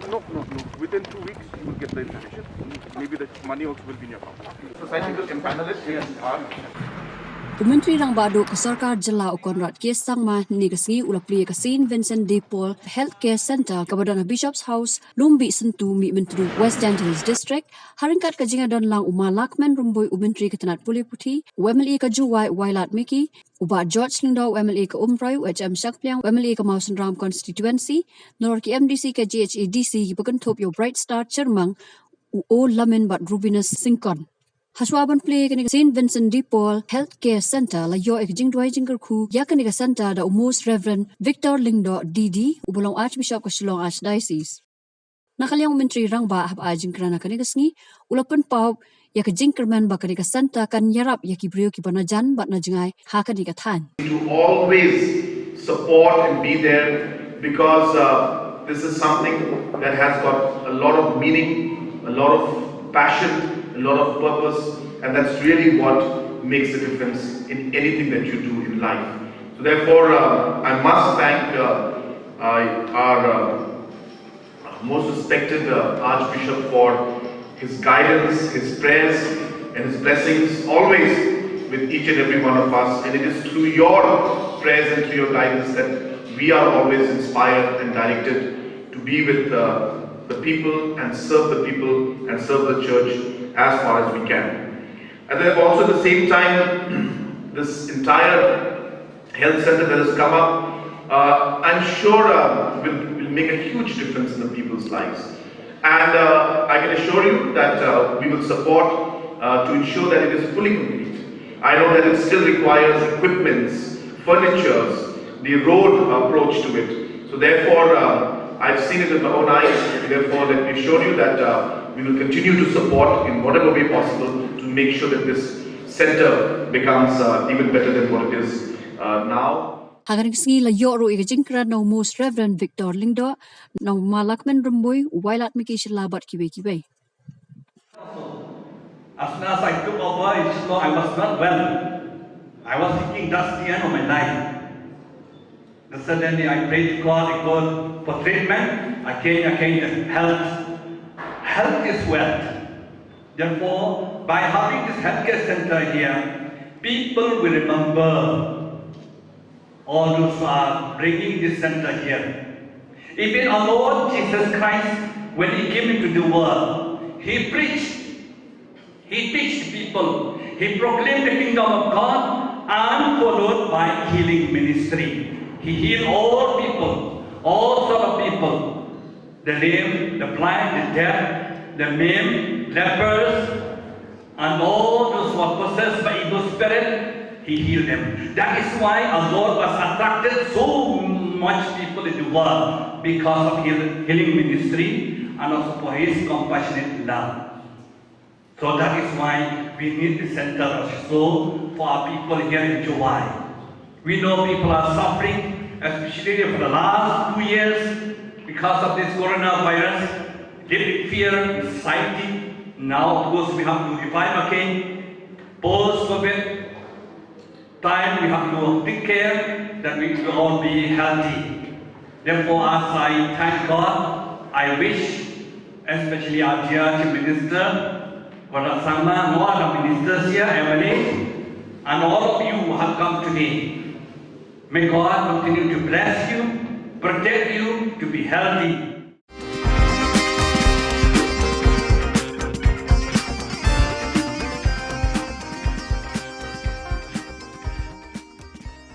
No. Within 2 weeks, you will get the information. Maybe the money also will be in your account. Society will empanel it. Yes. Umentri rang bado ke sarkar jela ukonrat kes sangma ni kesingi ulapli ke St. Vincent de Paul Healthcare Center kabadana Bishop's House Lumbi Sentu mi mentru West Danville District haringkat ke jinga don lang uma lakmen rumboy umentri ke tenat puli puti WMLE ke juwai wailat miki uba George Lindo WMLE ke umprayu HM Shakplyang WMLE ke Mausan Ram constituency nor ki MDC ke GHADC ki bekentop yo Bright Star Chermang o lamen bat Rubinus Singkon Haswaban play kani St. Vincent de Paul Healthcare Center la yo ek jingdwai jingerku ya kani center da Most Reverend Victor Lindo DD ubulong Archbishop ke Shillong Archdiocese. Nakaliang menteri rang ba hab ajing krana kani kasngi ulapan pau ya ke Kyrmen ba kani center kan yarap ya ki brio ki banajan bat na jingai ha kani thain. To always support and be there because this is something that has got a lot of meaning, a lot of passion, a lot of purpose, and that's really what makes a difference in anything that you do in life. So therefore, I must thank our most respected Archbishop for his guidance, his prayers, and his blessings always with each and every one of us. And it is through your prayers and through your guidance that we are always inspired and directed to be with the people and serve the church as far as we can. And then also at the same time, this entire health center that has come up, I'm sure will make a huge difference in the people's lives. And I can assure you that we will support to ensure that it is fully complete. I know that it still requires equipments, furnitures, the road approach to it. So therefore, I've seen it with my own eyes. Therefore, let me assure you that we will continue to support in whatever way possible to make sure that this center becomes even better than what it is now. Hagaring singi la yoro ika jingkra no Most Reverend Victor Lindo no malakmen rumboy wailat miki labat kiwe. As soon as I took over in Shillong, I was not well. I was thinking that's the end of my life. Then suddenly I prayed to God, I called for treatment. Again, health is wealth. Therefore, by having this healthcare center here, people will remember all those who are bringing this center here. Even our Lord Jesus Christ, when He came into the world, He preached. He teached people. He proclaimed the kingdom of God and followed by healing ministry. He healed all people, all sort of people. The lame, the blind, the deaf, the maimed, lepers, and all those who are possessed by evil spirit, He healed them. That is why our Lord was attracted so much people in the world because of His healing ministry and also for His compassionate love. So that is why we need the center also for our people here in July. We know people are suffering, especially for the last 2 years because of this coronavirus, living fear, anxiety. Now, of course, we have to revive again. Post-COVID time, we have to take care that we will all be healthy. Therefore, as I thank God, I wish, especially our Chief Minister, Pada Sangma, no other ministers here, Emily, and all of you who have come today. May God continue to bless you, protect you, to be healthy,